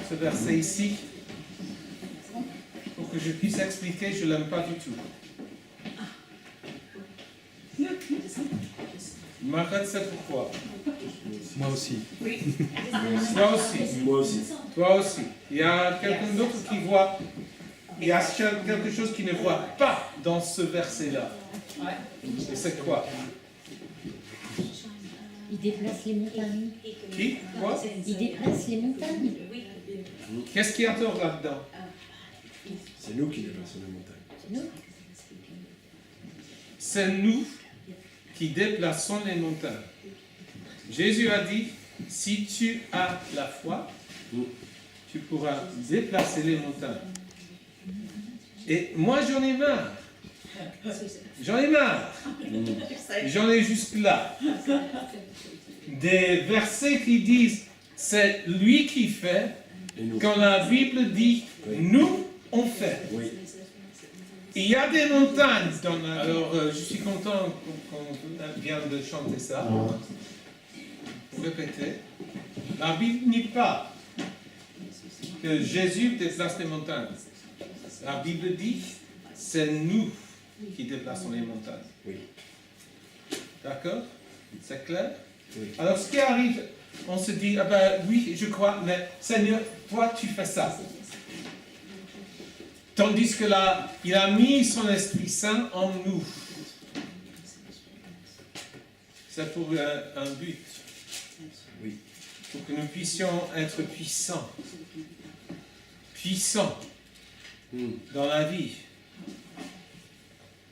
ce verset ici, pour que je puisse expliquer, je ne l'aime pas du tout. M'arrête, c'est pourquoi. Moi aussi. Toi aussi. Moi aussi. Toi aussi. Il y a quelqu'un d'autre qui voit. Il y a quelque chose qui ne voit pas dans ce verset-là. Et c'est quoi? Il déplace les montagnes. Qui? Quoi? Il déplace les montagnes. Qu'est-ce qui est tort là-dedans? C'est nous qui déplaçons les montagnes. C'est nous. C'est nous qui déplaçons les montagnes. Jésus a dit, si tu as la foi, tu pourras déplacer les montagnes. Et moi, j'en ai marre. J'en ai marre. J'en ai jusque là. Des versets qui disent, c'est lui qui fait, quand la Bible dit, nous, on fait. Oui. Il y a des montagnes. Alors, je suis content qu'on vienne de chanter ça. Pour répéter. La Bible ne dit pas que Jésus déplace les montagnes. La Bible dit, c'est nous qui déplaçons les montagnes. Oui. D'accord? C'est clair? Oui. Alors, ce qui arrive, on se dit, ah ben oui, je crois, mais Seigneur, toi, tu fais ça. Tandis que là, il a mis son Esprit Saint en nous. C'est pour un but. Oui. Pour que nous puissions être puissants. Puissants dans la vie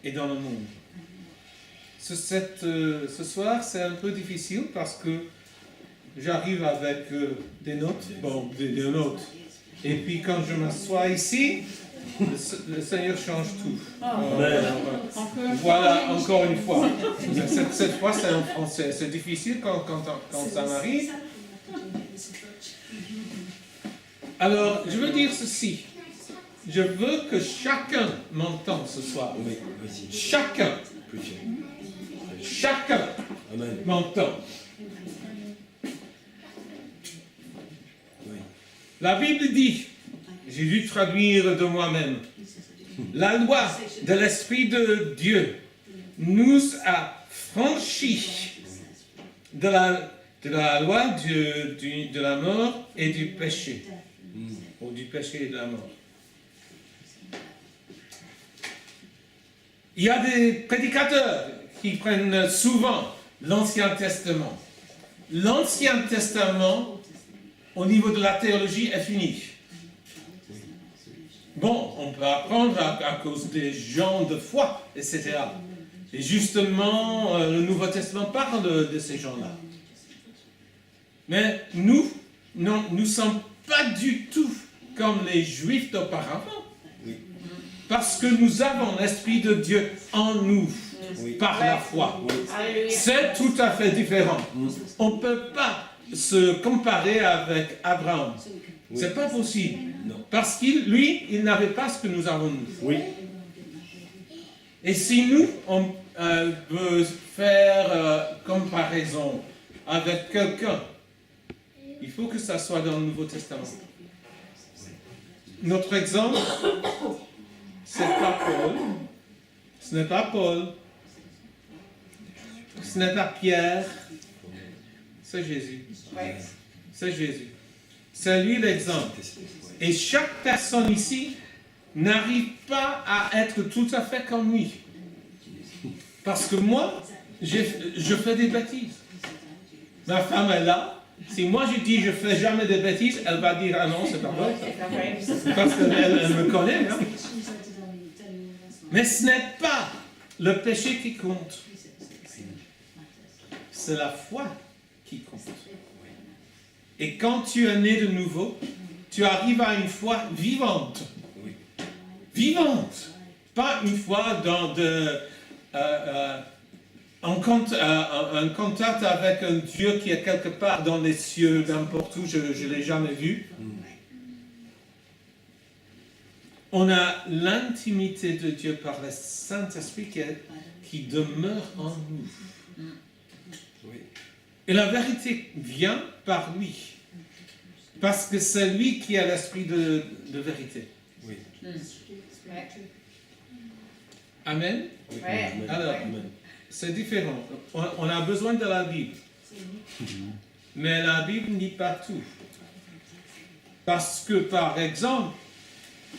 et dans le monde. Ce soir, c'est un peu difficile parce que j'arrive avec des notes. Bon, des notes. Et puis quand je m'assois ici, le Seigneur change tout. Voilà, encore une fois. Cette fois, c'est en français. C'est difficile quand ça m'arrive. Alors, je veux dire ceci. Je veux que chacun m'entende ce soir. Oui, vas-y. Chacun. Chacun Amen. m'entend. Oui. La Bible dit, j'ai dû traduire de moi-même, la loi de l'Esprit de Dieu nous a franchis de la loi de la mort et du péché. Ou du péché et de la mort. Il y a des prédicateurs qui prennent souvent l'Ancien Testament. L'Ancien Testament, au niveau de la théologie, est fini. Bon, on peut apprendre à cause des gens de foi, etc. Et justement, le Nouveau Testament parle de ces gens-là. Mais nous ne sommes pas du tout comme les Juifs d'auparavant. Parce que nous avons l'Esprit de Dieu en nous, par la foi. C'est tout à fait différent. On ne peut pas se comparer avec Abraham. C'est pas possible. Parce qu'il, lui, il n'avait pas ce que nous avons nous. Oui. Et si nous, on veut faire comparaison avec quelqu'un, il faut que ça soit dans le Nouveau Testament. Notre exemple, c'est pas Paul, ce n'est pas Paul, ce n'est pas Pierre, c'est Jésus. C'est Jésus. C'est lui l'exemple. Et chaque personne ici n'arrive pas à être tout à fait comme lui. Parce que moi, je fais des bêtises. Ma femme est là. Si moi je dis je ne fais jamais de bêtises, elle va dire ah non, c'est pas vrai. Parce qu'elle me connaît. Hein? Mais ce n'est pas le péché qui compte. C'est la foi qui compte. Et quand tu es né de nouveau, tu arrives à une foi vivante. Vivante. Pas une foi dans un contact avec un Dieu qui est quelque part dans les cieux, n'importe où, je ne l'ai jamais vu. On a l'intimité de Dieu par le Saint-Esprit qui demeure en nous. Et la vérité vient par lui. Parce que c'est lui qui a l'esprit de vérité. Oui. Ouais. Amen. Oui. Ouais. Amen. Alors, Amen. c'est différent. On a besoin de la Bible. Mais la Bible n'est pas tout. Parce que, par exemple,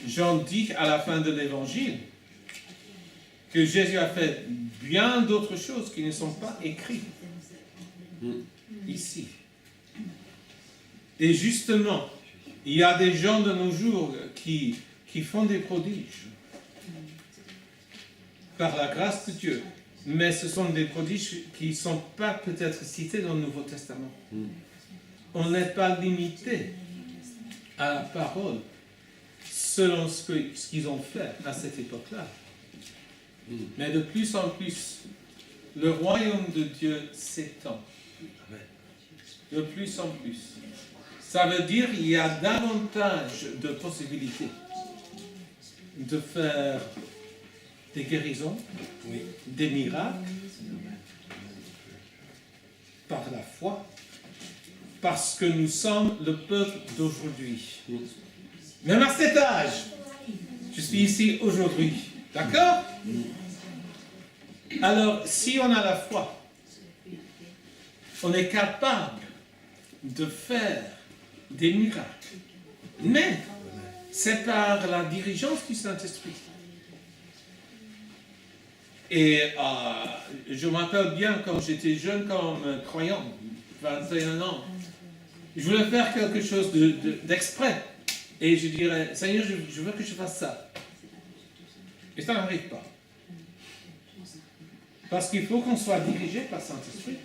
Jean dit à la fin de l'Évangile que Jésus a fait bien d'autres choses qui ne sont pas écrites ici. Et justement, il y a des gens de nos jours qui font des prodiges par la grâce de Dieu. Mais ce sont des prodiges qui ne sont pas peut-être cités dans le Nouveau Testament. On n'est pas limité à la parole selon ce qu'ils ont fait à cette époque-là. Mais de plus en plus, le royaume de Dieu s'étend. De plus en plus. Ça veut dire qu'il y a davantage de possibilités de faire des guérisons, Oui. des miracles, par la foi, parce que nous sommes le peuple d'aujourd'hui. Même à cet âge, je suis ici aujourd'hui. D'accord? Alors, si on a la foi, on est capable de faire des miracles. Mais c'est par la dirigeance du Saint-Esprit. Et je me rappelle bien quand j'étais jeune comme croyant, 21 ans, je voulais faire quelque chose d'exprès. Et je dirais, Seigneur, je veux que je fasse ça. Et ça n'arrive pas. Parce qu'il faut qu'on soit dirigé par Saint-Esprit.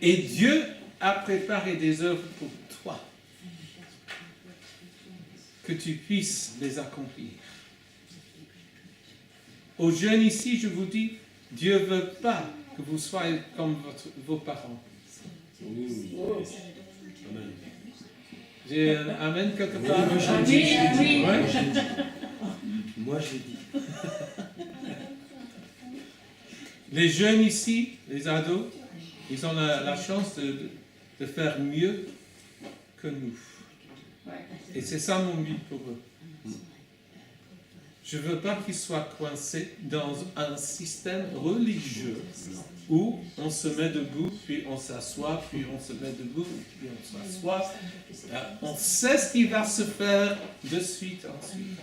Et Dieu a préparé des œuvres pour toi. Que tu puisses les accomplir. Aux jeunes ici, je vous dis, Dieu ne veut pas que vous soyez comme vos parents. Amen. J'ai un amen quelque part. Moi, j'ai dit. Oui. Ouais. Moi, j'ai dit. Les jeunes ici, les ados, ils ont la chance de faire mieux que nous. Et c'est ça mon but pour eux. Je ne veux pas qu'ils soient coincés dans un système religieux où on se met debout, puis on s'assoit, puis on se met debout, puis on s'assoit. On sait ce qui va se faire de suite ensuite.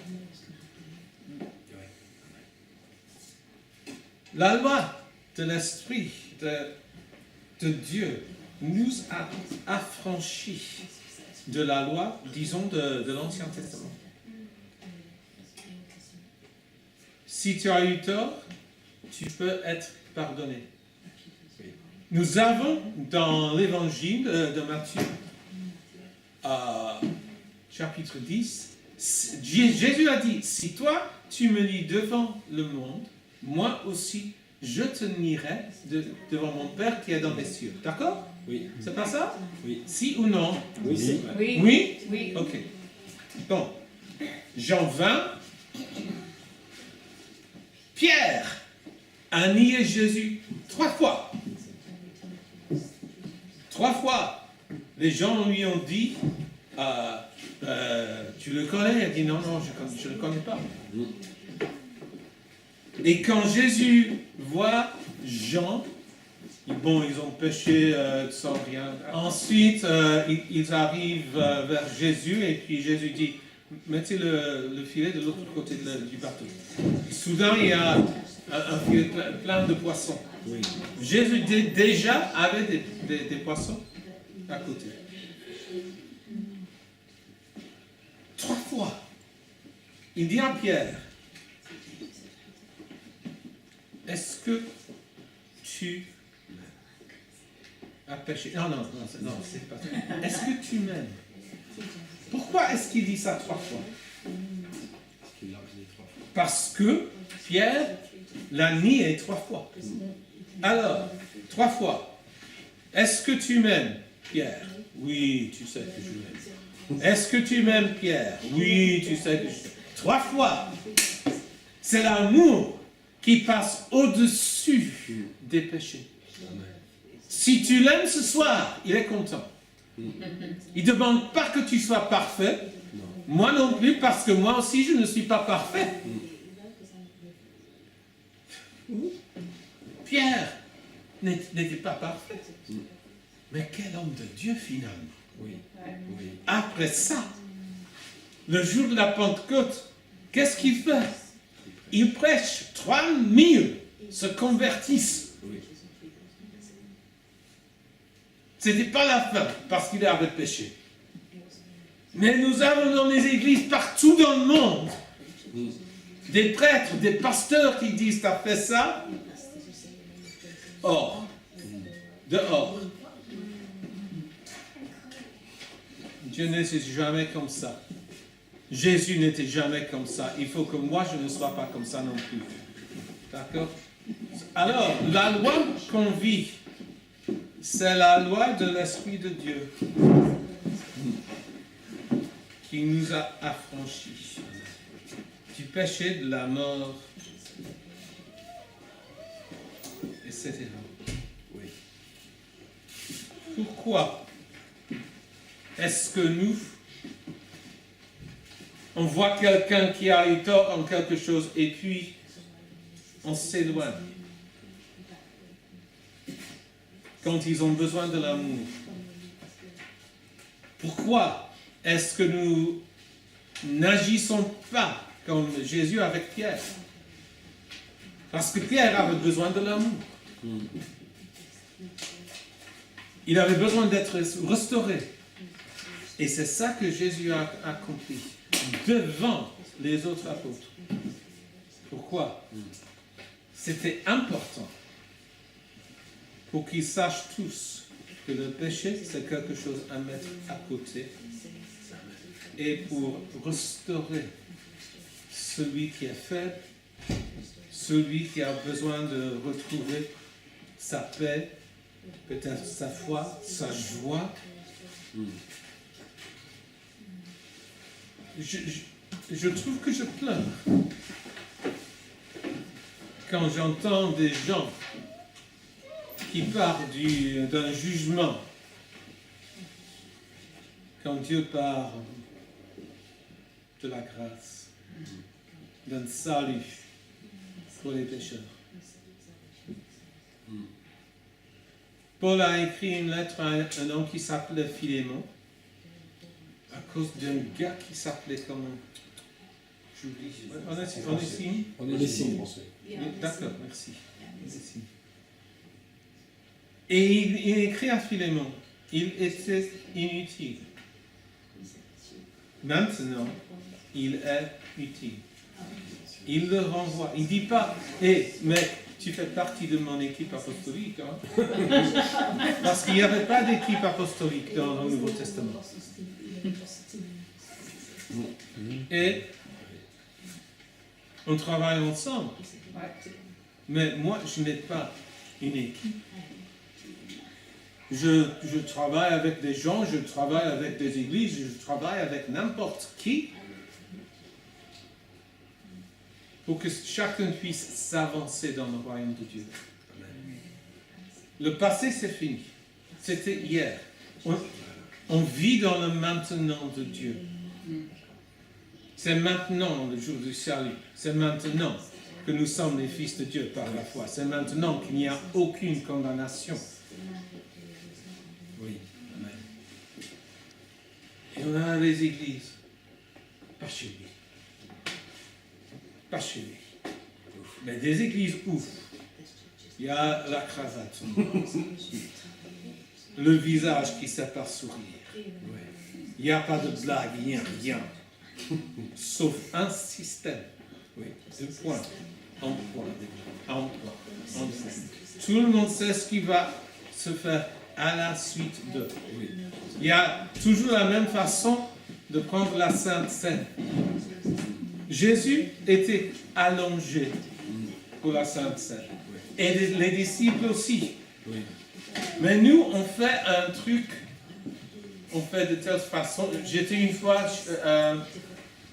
La loi de l'Esprit de Dieu nous a affranchis de la loi, disons, de l'Ancien Testament. Si tu as eu tort, tu peux être pardonné. Nous avons dans l'évangile de Matthieu, chapitre 10, Jésus a dit, si toi tu me lis devant le monde, moi aussi je te nierai devant mon Père qui est dans les cieux. D'accord? Oui. C'est pas ça? Oui. Si ou non? Oui, c'est vrai. Oui. Oui? Oui. Ok. Donc, Jean 20, Pierre a nié Jésus 3 fois. 3 fois. Les gens lui ont dit, tu le connais? Il a dit, non, je ne le connais pas. Et quand Jésus voit Jean, bon, ils ont péché sans rien. Ensuite, ils arrivent vers Jésus et puis Jésus dit, mettez le filet de l'autre côté du bateau. Soudain, il y a un filet plein de poissons. Oui. Jésus déjà avait des poissons à côté. 3 fois. Il dit à Pierre, est-ce que tu as péché? Non, c'est pas ça. Est-ce que tu m'aimes? Pourquoi est-ce qu'il dit ça 3 fois? Parce qu'il l'a dit 3 fois. Parce que Pierre l'a nié 3 fois. Alors, 3 fois. Est-ce que tu m'aimes, Pierre? Oui, tu sais que je m'aime. Est-ce que tu m'aimes, Pierre? Oui, tu sais que je t'aime. 3 fois. C'est l'amour qui passe au-dessus des péchés. Amen. Si tu l'aimes ce soir, il est content. Il ne demande pas que tu sois parfait. Moi non plus, parce que moi aussi, je ne suis pas parfait. Pierre n'était pas parfait. Mais quel homme de Dieu, finalement. Oui. Oui. Après ça, le jour de la Pentecôte, qu'est-ce qu'il fait? Il prêche, 3000 se convertissent. Oui. Ce n'était pas la fin, parce qu'il avait péché. Mais nous avons dans les églises partout dans le monde des prêtres, des pasteurs qui disent « t'as fait ça ?» Hors. Dehors. Dieu n'était jamais comme ça. Jésus n'était jamais comme ça. Il faut que moi, je ne sois pas comme ça non plus. D'accord? Alors, la loi qu'on vit, c'est la loi de l'Esprit de Dieu qui nous a affranchis du péché, de la mort, etc. Oui. Pourquoi est-ce que nous, on voit quelqu'un qui a eu tort en quelque chose et puis on s'éloigne quand ils ont besoin de l'amour? Pourquoi est-ce que nous n'agissons pas comme Jésus avec Pierre? Parce que Pierre avait besoin de l'amour. Il avait besoin d'être restauré. Et c'est ça que Jésus a accompli devant les autres apôtres. Pourquoi? C'était important pour qu'ils sachent tous que le péché, c'est quelque chose à mettre à côté et pour restaurer celui qui est faible, celui qui a besoin de retrouver sa paix, peut-être sa foi, sa joie. Je trouve que je pleure quand j'entends des gens qui parlent d'un jugement, quand Dieu parle de la grâce, d'un salut pour les pécheurs. Paul a écrit une lettre à un homme qui s'appelait Philémon, à cause d'un gars qui s'appelait comment? Onésime. Onésime. D'accord, merci. Onésime. Et il écrit à Philémon, il était inutile. Maintenant, il est utile. Il le renvoie. Il ne dit pas, hé, mec, tu fais partie de mon équipe apostolique. Hein? Parce qu'il n'y avait pas d'équipe apostolique dans le Nouveau Testament. Et on travaille ensemble. Mais moi, je n'ai pas une équipe. Je travaille avec des gens, je travaille avec des églises, je travaille avec n'importe qui pour que chacun puisse s'avancer dans le royaume de Dieu. Le passé, c'est fini. C'était hier. On vit dans le maintenant de Dieu. C'est maintenant le jour du salut. C'est maintenant que nous sommes les fils de Dieu par la foi. C'est maintenant qu'il n'y a aucune condamnation. Oui. Amen. Et on a les églises. Pas chez lui. Pas chez lui. Mais des églises où il y a la cravache, le visage qui sépare sourire. Il n'y a pas de blague, il n'y a rien. Sauf un système. De point en point, en point, en point. Tout le monde sait ce qui va se faire à la suite de. Il y a toujours la même façon de prendre la Sainte Seine. Jésus était allongé pour la Sainte Seine. Et les disciples aussi. Mais nous, on fait un truc, on fait de telle façon. J'étais une fois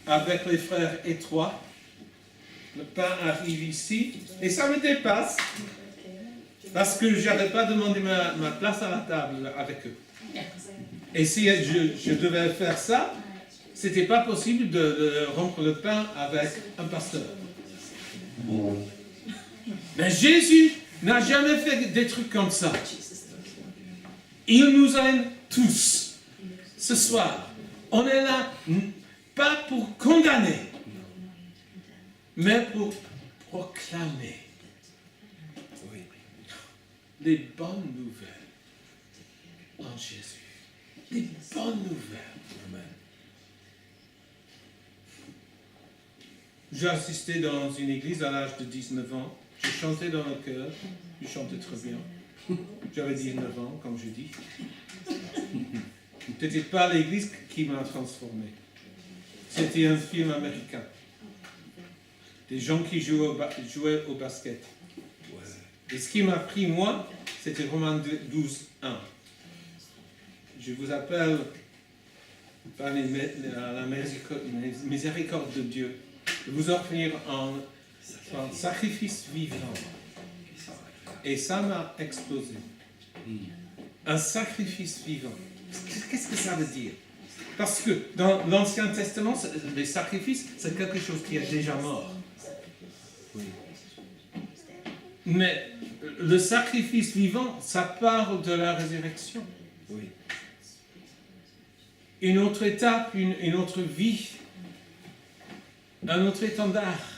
avec les frères étroits. Le pain arrive ici. Et ça me dépasse. Parce que je n'avais pas demandé ma place à la table avec eux. Et si je devais faire ça, c'était pas possible de rompre le pain avec un pasteur. Mais Jésus n'a jamais fait des trucs comme ça. Il nous aime tous. Ce soir, on est là pas pour condamner, mais pour proclamer Oui. les bonnes nouvelles en Jésus. Les bonnes nouvelles. Amen. J'ai assisté dans une église à l'âge de 19 ans. Je chantais dans le chœur. Je chantais très bien. J'avais 19 ans, comme je dis. C'était pas l'église qui m'a transformé. C'était un film américain. Des gens qui jouaient au basket. Ouais. Et ce qui m'a pris, moi, c'était Romains 12, 1. Je vous appelle par la miséricorde de Dieu de vous offrir un sacrifice vivant. Et ça m'a explosé. Un sacrifice vivant. Qu'est-ce que ça veut dire? Parce que dans l'Ancien Testament, les sacrifices, c'est quelque chose qui est déjà mort. Oui. Mais le sacrifice vivant, ça parle de la résurrection. Oui. Une autre étape, une autre vie, un autre étendard.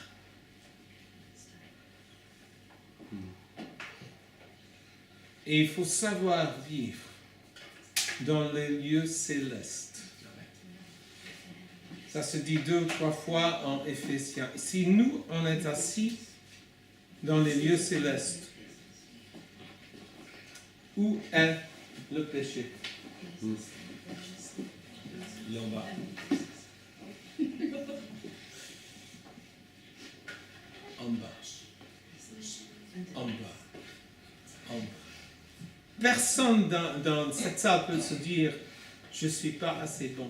Et il faut savoir vivre dans les lieux célestes. Ça se dit 2 ou 3 fois en Éphésiens. Si nous, on est assis dans les lieux célestes, où est le péché? Il est en bas. En bas. En bas. En bas. Personne dans cette salle peut se dire « je ne suis pas assez bon ».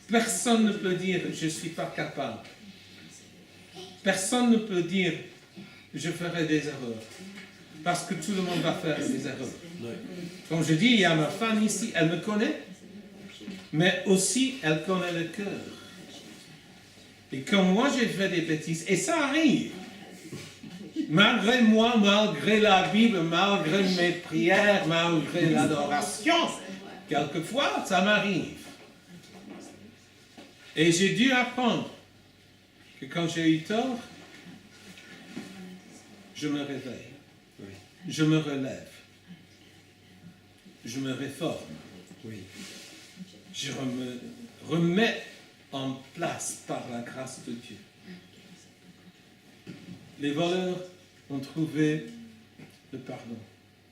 Personne ne peut dire « je ne suis pas capable ». Personne ne peut dire « je ferai des erreurs ». Parce que tout le monde va faire des erreurs. Oui. Comme je dis, il y a ma femme ici, elle me connaît, mais aussi elle connaît le cœur. Et comme moi j'ai fait des bêtises, et ça arrive, malgré moi, malgré la Bible, malgré mes prières, malgré l'adoration, quelquefois ça m'arrive. Et j'ai dû apprendre que quand j'ai eu tort, je me réveille, Oui. je me relève, je me réforme. Oui. Je me remets en place par la grâce de Dieu. Les voleurs ont trouvé le pardon.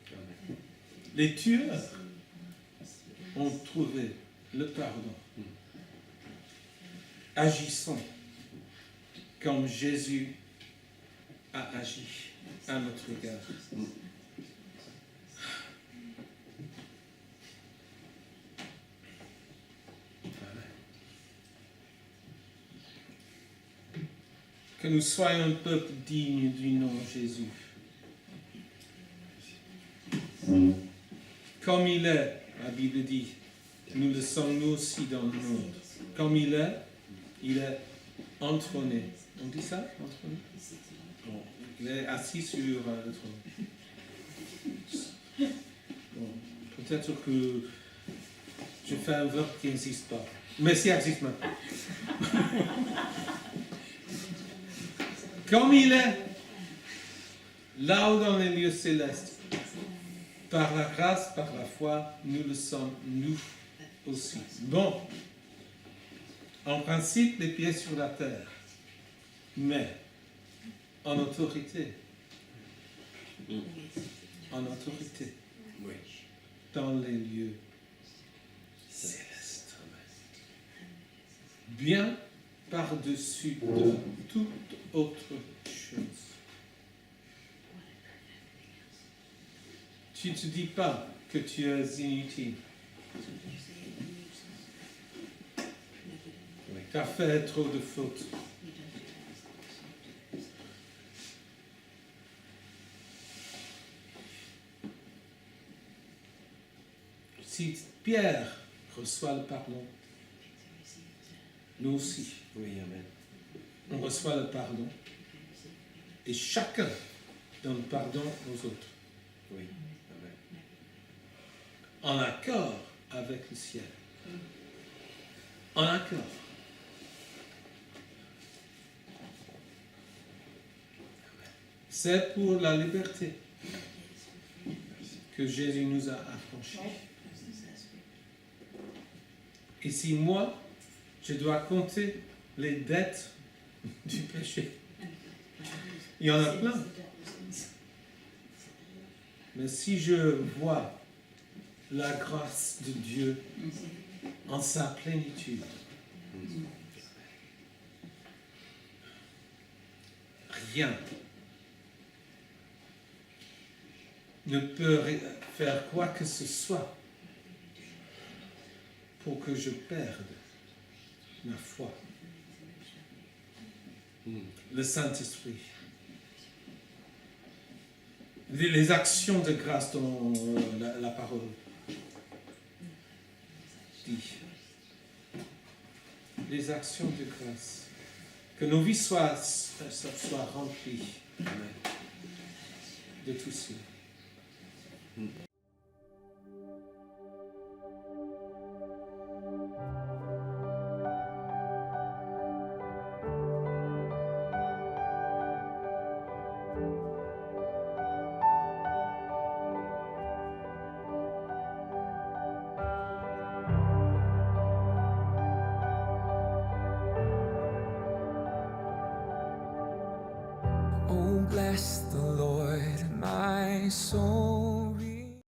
Amen. Les tueurs ont trouvé le pardon. Agissons comme Jésus a agi à notre égard. Que nous soyons un peuple digne du nom de Jésus. Comme il est, la Bible dit, nous le sommes nous aussi dans le monde. Comme il est entrôné. On dit ça, entrôné? Bon, il est assis sur le trône. Bon, peut-être que je fais un verbe qui n'existe pas. Mais ça existe maintenant. Comme il est, là-haut dans les lieux célestes, par la grâce, par la foi, nous le sommes, nous aussi. Bon, en principe, les pieds sur la terre, mais en autorité. En autorité, Oui. dans les lieux célestes. Bien par-dessus de toute autre chose. Tu ne te dis pas que tu es inutile. Tu as fait trop de fautes. si Pierre reçoit le pardon, nous aussi, Oui, Amen. on reçoit le pardon. Et chacun donne pardon aux autres. Oui, Amen. En accord avec le ciel. En accord. C'est pour la liberté que Jésus nous a affranchis. Et si moi, je dois compter les dettes du péché, il y en a plein. Mais si je vois la grâce de Dieu en sa plénitude, rien ne peut faire quoi que ce soit pour que je perde ma foi. Le Saint-Esprit. Les actions de grâce dont la parole dit. Les actions de grâce. Que nos vies soient remplies de tout cela. Oh, bless the Lord, my soul.